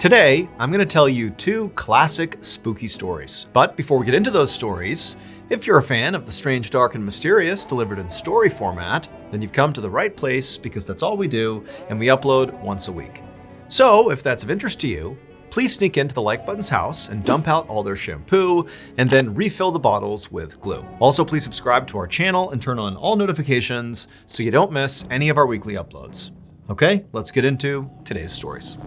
Today, I'm going to tell you two classic spooky stories. But before we get into those stories, if you're a fan of the strange, dark, and mysterious delivered in story format, then you've come to the right place because that's all we do, and we upload once a week. So if that's of interest to you, please sneak into the like button's house and dump out all their shampoo, and then refill the bottles with glue. Also, please subscribe to our channel and turn on all notifications so you don't miss any of our weekly uploads. Okay, let's get into today's stories.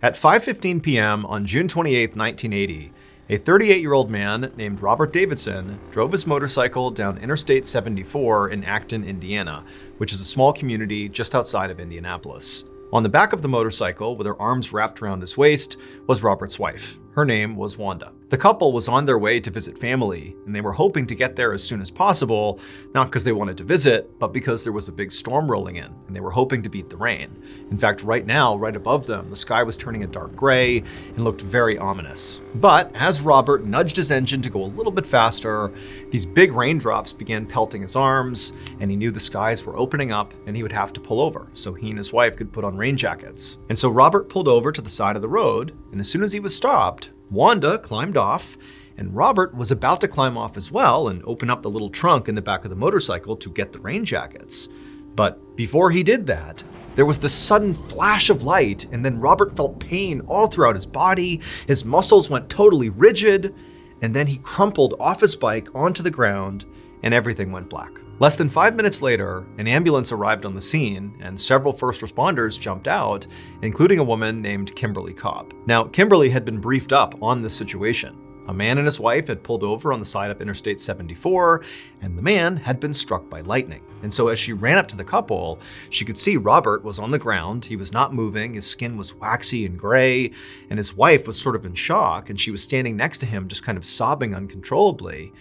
At 5:15 p.m. on June 28, 1980, a 38-year-old man named Robert Davidson drove his motorcycle down Interstate 74 in Acton, Indiana, which is a small community just outside of Indianapolis. On the back of the motorcycle, with her arms wrapped around his waist, was Robert's wife. Her name was Wanda. The couple was on their way to visit family, and they were hoping to get there as soon as possible, not because they wanted to visit, but because there was a big storm rolling in, and they were hoping to beat the rain. In fact, right now, right above them, the sky was turning a dark gray and looked very ominous. But as Robert nudged his engine to go a little bit faster, these big raindrops began pelting his arms, and he knew the skies were opening up and he would have to pull over so he and his wife could put on rain jackets. And so Robert pulled over to the side of the road, and as soon as he was stopped, Wanda climbed off, and Robert was about to climb off as well and open up the little trunk in the back of the motorcycle to get the rain jackets. But before he did that, there was this sudden flash of light, and then Robert felt pain all throughout his body. His muscles went totally rigid, and then he crumpled off his bike onto the ground, and everything went black. Less than 5 minutes later, an ambulance arrived on the scene, and several first responders jumped out, including a woman named Kimberly Cobb. Now, Kimberly had been briefed up on this situation. A man and his wife had pulled over on the side of Interstate 74, and the man had been struck by lightning. And so as she ran up to the couple, she could see Robert was on the ground. He was not moving. His skin was waxy and gray, and his wife was sort of in shock, and she was standing next to him, just kind of sobbing uncontrollably.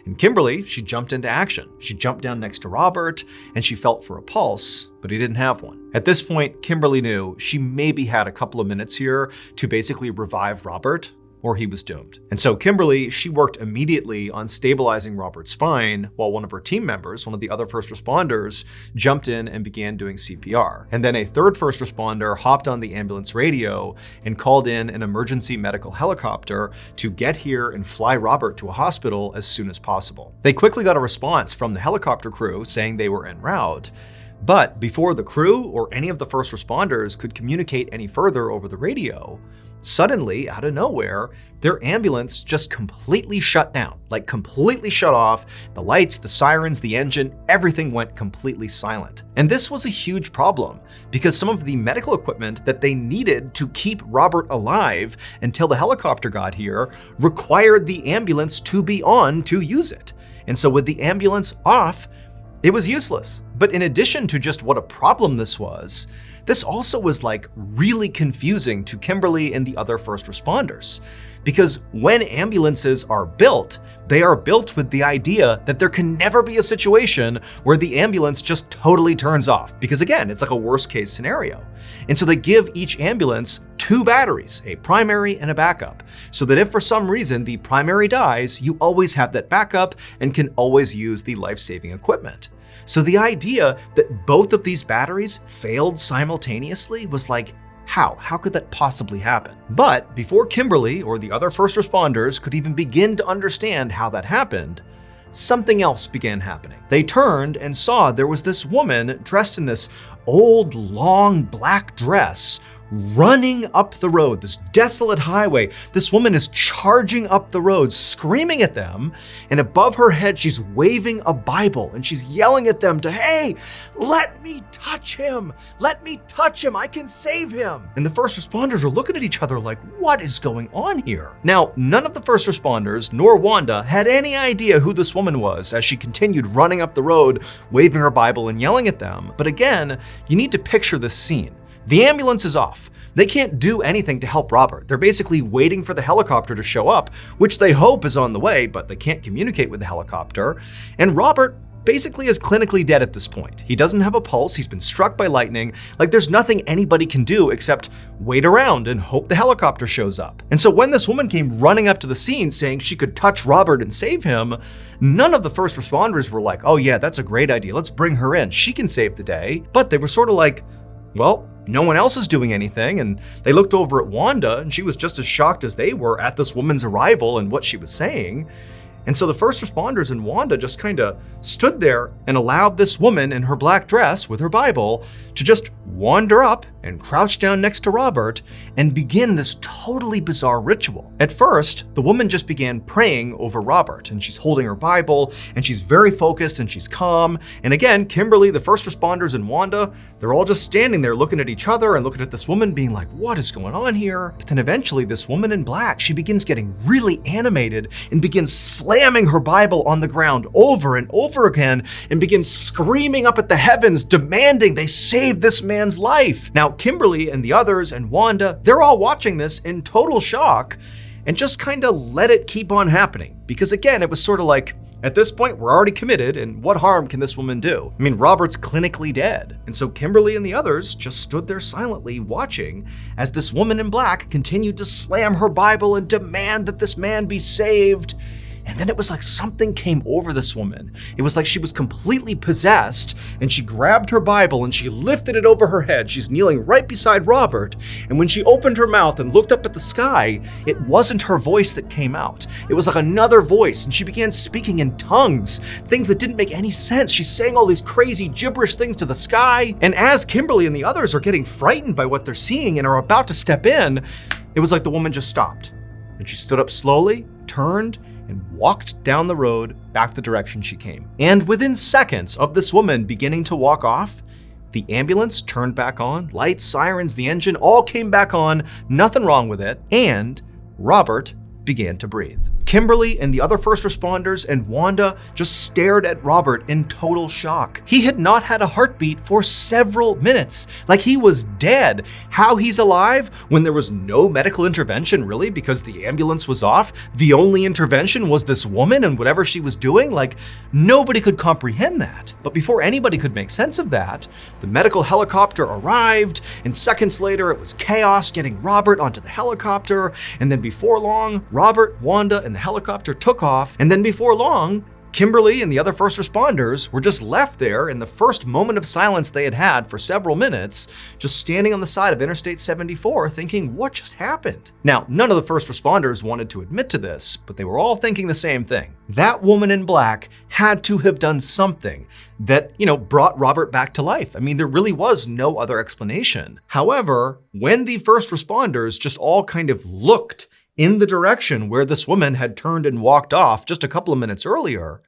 And Kimberly, she jumped into action. She jumped down next to Robert, and she felt for a pulse, but he didn't have one. At this point, Kimberly knew she maybe had a couple of minutes here to basically revive Robert, or he was doomed. And so Kimberly, she worked immediately on stabilizing Robert's spine, while one of her team members, one of the other first responders, jumped in and began doing CPR. And then a third first responder hopped on the ambulance radio and called in an emergency medical helicopter to get here and fly Robert to a hospital as soon as possible. They quickly got a response from the helicopter crew saying they were en route. But before the crew or any of the first responders could communicate any further over the radio, suddenly, out of nowhere, their ambulance just completely shut down, like completely shut off. The lights, the sirens, the engine, everything went completely silent. And this was a huge problem because some of the medical equipment that they needed to keep Robert alive until the helicopter got here required the ambulance to be on to use it. And so with the ambulance off, it was useless. But in addition to just what a problem this was, this also was like really confusing to Kimberly and the other first responders. Because when ambulances are built, they are built with the idea that there can never be a situation where the ambulance just totally turns off. Because again, it's like a worst case scenario. And so they give each ambulance two batteries, a primary and a backup, so that if for some reason the primary dies, you always have that backup and can always use the life-saving equipment. So the idea that both of these batteries failed simultaneously was like, how? How could that possibly happen? But before Kimberly or the other first responders could even begin to understand how that happened, something else began happening. They turned and saw there was this woman dressed in this old, long black dress running up the road, this desolate highway. This woman is charging up the road, screaming at them, and above her head, she's waving a Bible, and she's yelling at them to, hey, let me touch him. Let me touch him. I can save him. And the first responders are looking at each other like, what is going on here? Now, none of the first responders, nor Wanda, had any idea who this woman was as she continued running up the road, waving her Bible and yelling at them. But again, you need to picture this scene. The ambulance is off. They can't do anything to help Robert. They're basically waiting for the helicopter to show up, which they hope is on the way, but they can't communicate with the helicopter. And Robert basically is clinically dead at this point. He doesn't have a pulse, he's been struck by lightning, like there's nothing anybody can do except wait around and hope the helicopter shows up. And so when this woman came running up to the scene saying she could touch Robert and save him, none of the first responders were like, oh yeah, that's a great idea, let's bring her in, she can save the day. But they were sort of like, well, no one else is doing anything, and they looked over at Wanda, and she was just as shocked as they were at this woman's arrival and what she was saying. And so the first responders and Wanda just kind of stood there and allowed this woman in her black dress with her Bible to just wander up and crouch down next to Robert and begin this totally bizarre ritual. At first, the woman just began praying over Robert, and she's holding her Bible, and she's very focused and she's calm. And again, Kimberly, the first responders, and Wanda, they're all just standing there looking at each other and looking at this woman being like, what is going on here? But then eventually this woman in black, she begins getting really animated and begins slamming her Bible on the ground over and over again and begins screaming up at the heavens, demanding they save this man's life. Now, Kimberly and the others and Wanda, they're all watching this in total shock and just kind of let it keep on happening. Because again, it was sort of like, at this point, we're already committed, and what harm can this woman do? I mean, Robert's clinically dead. And so Kimberly and the others just stood there silently watching as this woman in black continued to slam her Bible and demand that this man be saved. And then it was like something came over this woman. It was like she was completely possessed, and she grabbed her Bible and she lifted it over her head. She's kneeling right beside Robert. And when she opened her mouth and looked up at the sky, it wasn't her voice that came out. It was like another voice, and she began speaking in tongues, things that didn't make any sense. She's saying all these crazy gibberish things to the sky. And as Kimberly and the others are getting frightened by what they're seeing and are about to step in, it was like the woman just stopped. And she stood up slowly, turned, and walked down the road back the direction she came. And within seconds of this woman beginning to walk off, the ambulance turned back on, lights, sirens, the engine all came back on, nothing wrong with it, and Robert began to breathe. Kimberly and the other first responders and Wanda just stared at Robert in total shock. He had not had a heartbeat for several minutes, like he was dead. How he's alive when there was no medical intervention, really, because the ambulance was off? The only intervention was this woman and whatever she was doing? Like, nobody could comprehend that. But before anybody could make sense of that, the medical helicopter arrived, and seconds later it was chaos getting Robert onto the helicopter, and then before long, Robert, Wanda, and the helicopter took off, and then before long, Kimberly and the other first responders were just left there in the first moment of silence they had had for several minutes, just standing on the side of Interstate 74 thinking, what just happened? Now, none of the first responders wanted to admit to this, but they were all thinking the same thing. That woman in black had to have done something that, brought Robert back to life. I mean, there really was no other explanation. However, when the first responders just all kind of looked in the direction where this woman had turned and walked off just a couple of minutes earlier,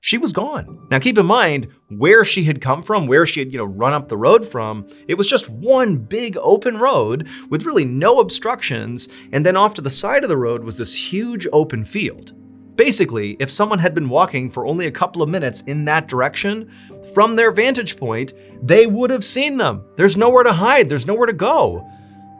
she was gone. Now keep in mind where she had come from, where she had, run up the road from. It was just one big open road with really no obstructions, and then off to the side of the road was this huge open field. Basically, if someone had been walking for only a couple of minutes in that direction, from their vantage point, they would have seen them. There's nowhere to hide, there's nowhere to go.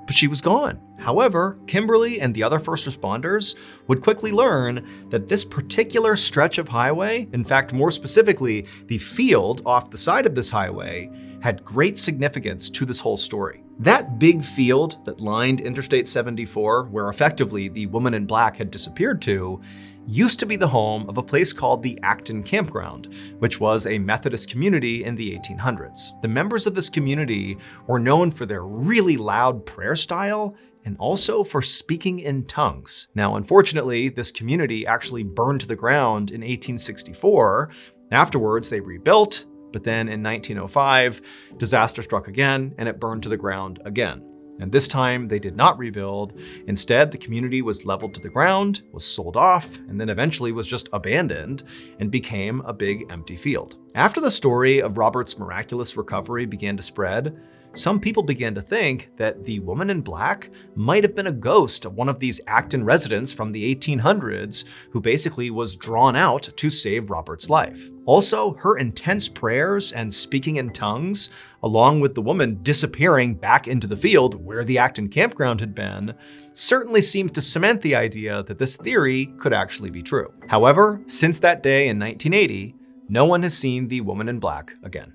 But she was gone. However, Kimberly and the other first responders would quickly learn that this particular stretch of highway, in fact, more specifically, the field off the side of this highway, had great significance to this whole story. That big field that lined Interstate 74, where effectively the woman in black had disappeared to, used to be the home of a place called the Acton Campground, which was a Methodist community in the 1800s. The members of this community were known for their really loud prayer style and also for speaking in tongues. Now, unfortunately, this community actually burned to the ground in 1864. Afterwards, they rebuilt, but then in 1905, disaster struck again, and it burned to the ground again. And this time they did not rebuild. Instead, the community was leveled to the ground, was sold off, and then eventually was just abandoned and became a big empty field. After the story of Robert's miraculous recovery began to spread, some people began to think that the woman in black might have been a ghost of one of these Acton residents from the 1800s who basically was drawn out to save Robert's life. Also, her intense prayers and speaking in tongues, along with the woman disappearing back into the field where the Acton campground had been, certainly seemed to cement the idea that this theory could actually be true. However, since that day in 1980, no one has seen the woman in black again.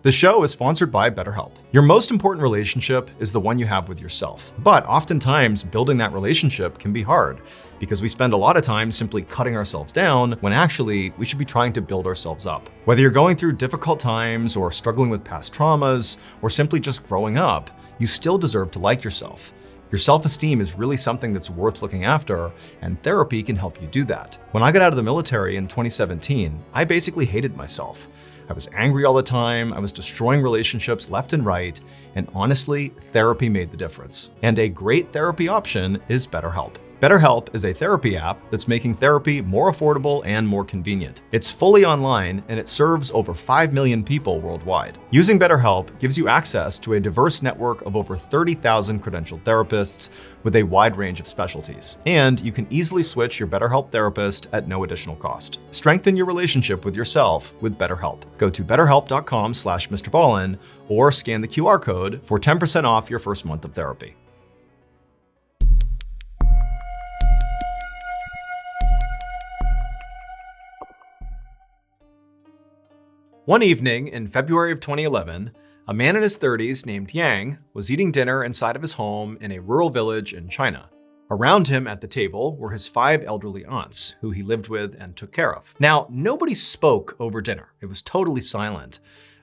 The show is sponsored by BetterHelp. Your most important relationship is the one you have with yourself. But oftentimes, building that relationship can be hard because we spend a lot of time simply cutting ourselves down when actually we should be trying to build ourselves up. Whether you're going through difficult times or struggling with past traumas or simply just growing up, you still deserve to like yourself. Your self-esteem is really something that's worth looking after, and therapy can help you do that. When I got out of the military in 2017, I basically hated myself. I was angry all the time, I was destroying relationships left and right, and honestly, therapy made the difference. And a great therapy option is BetterHelp. BetterHelp is a therapy app that's making therapy more affordable and more convenient. It's fully online and it serves over 5 million people worldwide. Using BetterHelp gives you access to a diverse network of over 30,000 credentialed therapists with a wide range of specialties. And you can easily switch your BetterHelp therapist at no additional cost. Strengthen your relationship with yourself with BetterHelp. Go to betterhelp.com/Mr. Ballin or scan the QR code for 10% off your first month of therapy. One evening in February of 2011, a man in his 30s named Yang was eating dinner inside of his home in a rural village in China. Around him at the table were his 5 elderly aunts, who he lived with and took care of. Now, nobody spoke over dinner. It was totally silent.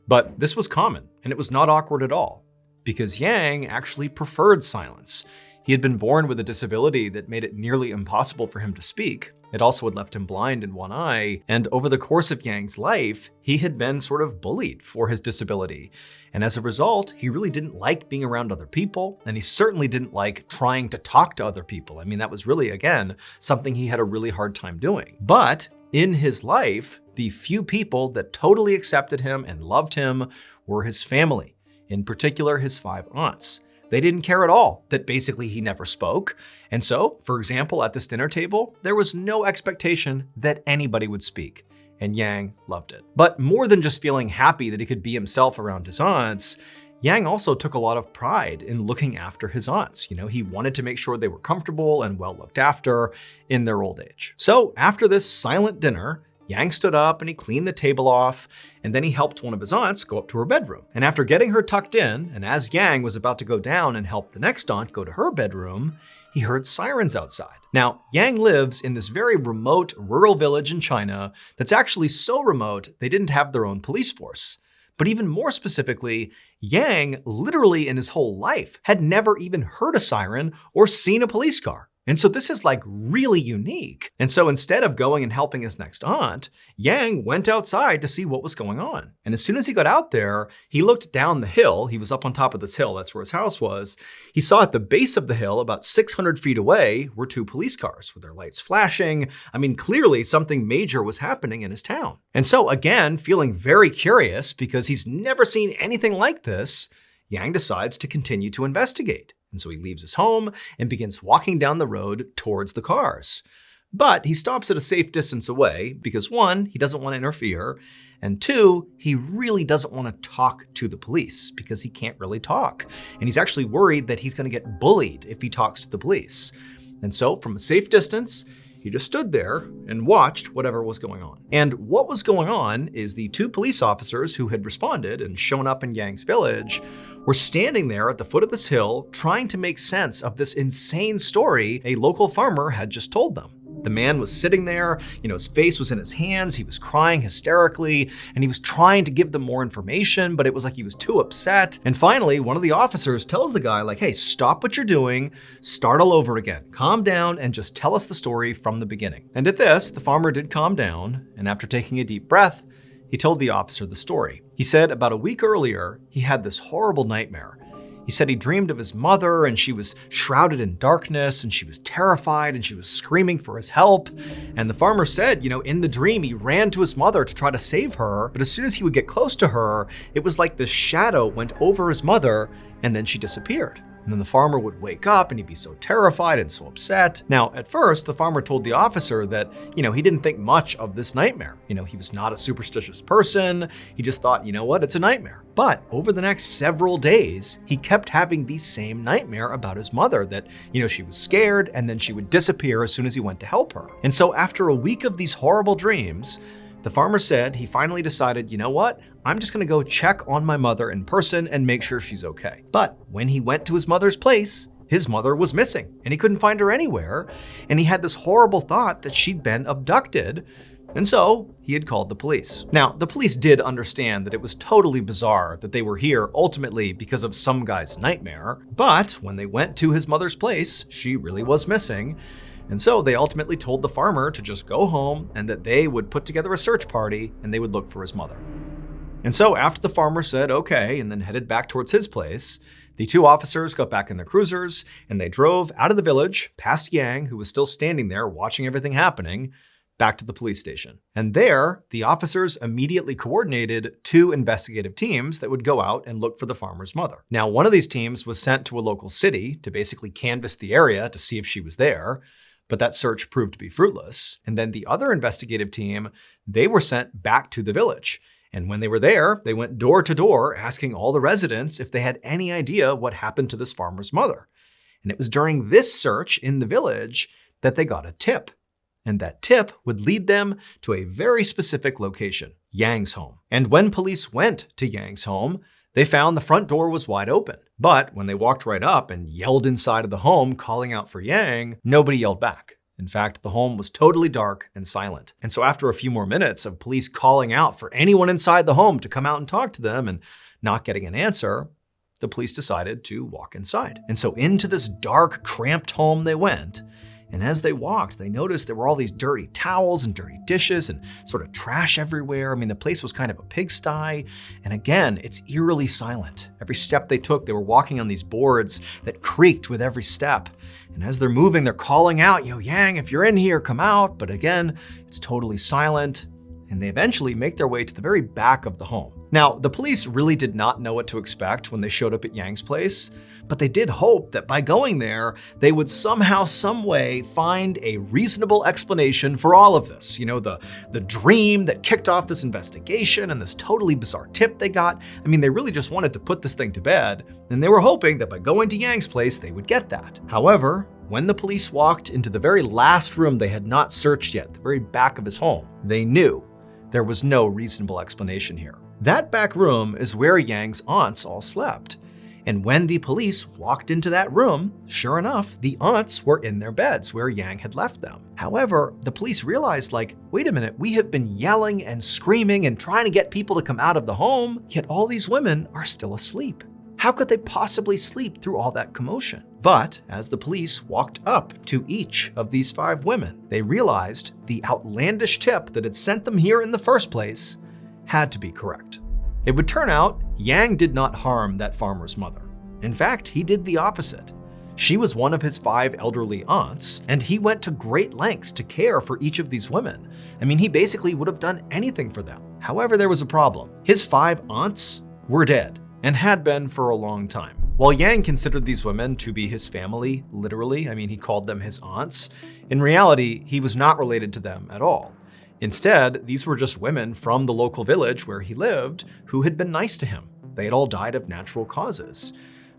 But this was common, and it was not awkward at all, because Yang actually preferred silence. He had been born with a disability that made it nearly impossible for him to speak. It also had left him blind in one eye, and over the course of Yang's life, he had been sort of bullied for his disability. And as a result, he really didn't like being around other people, and he certainly didn't like trying to talk to other people. I mean, that was really, again, something he had a really hard time doing. But in his life, the few people that totally accepted him and loved him were his family, in particular his 5 aunts. They didn't care at all that basically he never spoke. And so, for example, at this dinner table, there was no expectation that anybody would speak. And Yang loved it. But more than just feeling happy that he could be himself around his aunts, Yang also took a lot of pride in looking after his aunts. He wanted to make sure they were comfortable and well looked after in their old age. So after this silent dinner, Yang stood up and he cleaned the table off, and then he helped one of his aunts go up to her bedroom. And after getting her tucked in, and as Yang was about to go down and help the next aunt go to her bedroom, he heard sirens outside. Now, Yang lives in this very remote rural village in China that's actually so remote they didn't have their own police force. But even more specifically, Yang literally in his whole life had never even heard a siren or seen a police car. And so this is really unique. And so instead of going and helping his next aunt, Yang went outside to see what was going on. And as soon as he got out there, he looked down the hill. He was up on top of this hill. That's where his house was. He saw at the base of the hill, about 600 feet away, were 2 police cars with their lights flashing. I mean, clearly something major was happening in his town. And so again, feeling very curious because he's never seen anything like this, Yang decides to continue to investigate. And so he leaves his home and begins walking down the road towards the cars. But he stops at a safe distance away because 1, he doesn't want to interfere, and 2, he really doesn't want to talk to the police because he can't really talk. And he's actually worried that he's going to get bullied if he talks to the police. And so from a safe distance, he just stood there and watched whatever was going on. And what was going on is the 2 police officers who had responded and shown up in Yang's village were standing there at the foot of this hill trying to make sense of this insane story a local farmer had just told them. The man was sitting there, his face was in his hands, he was crying hysterically, and he was trying to give them more information, but it was like he was too upset. And finally, one of the officers tells the guy, hey, stop what you're doing, start all over again, calm down, and just tell us the story from the beginning. And at this, the farmer did calm down, and after taking a deep breath, he told the officer the story. He said about a week earlier, he had this horrible nightmare. He said he dreamed of his mother and she was shrouded in darkness and she was terrified and she was screaming for his help. And the farmer said, in the dream, he ran to his mother to try to save her. But as soon as he would get close to her, it was like this shadow went over his mother and then she disappeared. And then the farmer would wake up and he'd be so terrified and so upset. Now, at first, the farmer told the officer that, he didn't think much of this nightmare. He was not a superstitious person. He just thought, it's a nightmare. But over the next several days, he kept having the same nightmare about his mother that, she was scared and then she would disappear as soon as he went to help her. And so after a week of these horrible dreams, the farmer said he finally decided, I'm just gonna go check on my mother in person and make sure she's okay. But when he went to his mother's place, his mother was missing and he couldn't find her anywhere. And he had this horrible thought that she'd been abducted. And so he had called the police. Now, the police did understand that it was totally bizarre that they were here ultimately because of some guy's nightmare. But when they went to his mother's place, she really was missing. And so they ultimately told the farmer to just go home and that they would put together a search party and they would look for his mother. And so after the farmer said okay and then headed back towards his place, the two officers got back in their cruisers and they drove out of the village past Yang, who was still standing there watching everything happening, back to the police station. And there, the officers immediately coordinated two investigative teams that would go out and look for the farmer's mother. Now, one of these teams was sent to a local city to basically canvass the area to see if she was there, but that search proved to be fruitless. And then the other investigative team, they were sent back to the village. And when they were there, they went door to door asking all the residents if they had any idea what happened to this farmer's mother. And it was during this search in the village that they got a tip. And that tip would lead them to a very specific location, Yang's home. And when police went to Yang's home, they found the front door was wide open. But when they walked right up and yelled inside of the home, calling out for Yang, nobody yelled back. In fact, the home was totally dark and silent. And so after a few more minutes of police calling out for anyone inside the home to come out and talk to them and not getting an answer, the police decided to walk inside. And so into this dark, cramped home they went. And as they walked, they noticed there were all these dirty towels and dirty dishes and sort of trash everywhere. I mean, the place was kind of a pigsty. And again, it's eerily silent. Every step they took, they were walking on these boards that creaked with every step. And as they're moving, they're calling out, Yang, if you're in here, come out. But again, it's totally silent. And they eventually make their way to the very back of the home. Now, the police really did not know what to expect when they showed up at Yang's place, but they did hope that by going there, they would somehow, some way find a reasonable explanation for all of this. The dream that kicked off this investigation and this totally bizarre tip they got. I mean, they really just wanted to put this thing to bed, and they were hoping that by going to Yang's place, they would get that. However, when the police walked into the very last room they had not searched yet, the very back of his home, they knew there was no reasonable explanation here. That back room is where Yang's aunts all slept. And when the police walked into that room, sure enough, the aunts were in their beds where Yang had left them. However, the police realized, wait a minute, we have been yelling and screaming and trying to get people to come out of the home, yet all these women are still asleep. How could they possibly sleep through all that commotion? But as the police walked up to each of these 5 women, they realized the outlandish tip that had sent them here in the first place had to be correct. It would turn out Yang did not harm that farmer's mother. In fact, he did the opposite. She was one of his 5 elderly aunts, and he went to great lengths to care for each of these women. I mean, he basically would have done anything for them. However, there was a problem. His 5 aunts were dead, and had been for a long time. While Yang considered these women to be his family, literally, I mean, he called them his aunts, in reality, he was not related to them at all. Instead, these were just women from the local village where he lived who had been nice to him. They had all died of natural causes.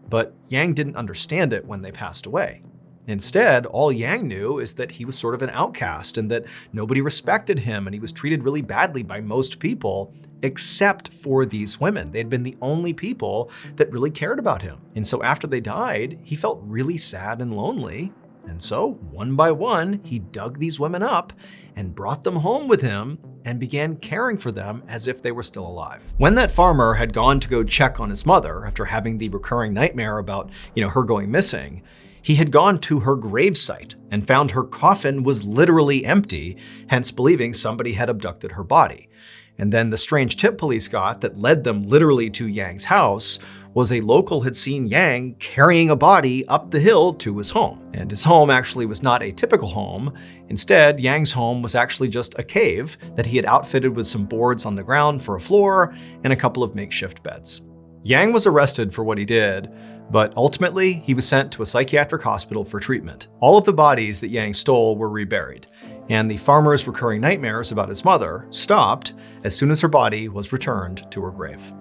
But Yang didn't understand it when they passed away. Instead, all Yang knew is that he was sort of an outcast and that nobody respected him and he was treated really badly by most people except for these women. They'd been the only people that really cared about him. And so after they died, he felt really sad and lonely. And so, one by one, he dug these women up and brought them home with him and began caring for them as if they were still alive. When that farmer had gone to go check on his mother after having the recurring nightmare about, her going missing, he had gone to her gravesite and found her coffin was literally empty, hence believing somebody had abducted her body. And then the strange tip police got that led them literally to Yang's house was a local had seen Yang carrying a body up the hill to his home. And his home actually was not a typical home. Instead, Yang's home was actually just a cave that he had outfitted with some boards on the ground for a floor and a couple of makeshift beds. Yang was arrested for what he did, But ultimately, he was sent to a psychiatric hospital for treatment. All of the bodies that Yang stole were reburied, and the farmer's recurring nightmares about his mother stopped as soon as her body was returned to her grave.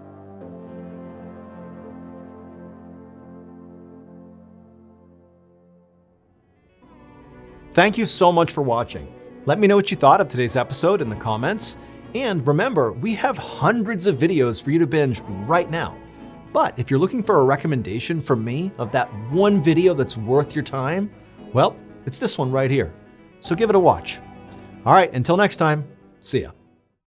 Thank you so much for watching. Let me know what you thought of today's episode in the comments. And remember, we have hundreds of videos for you to binge right now. But if you're looking for a recommendation from me of that one video that's worth your time, well, it's this one right here. So give it a watch. All right, until next time, see ya.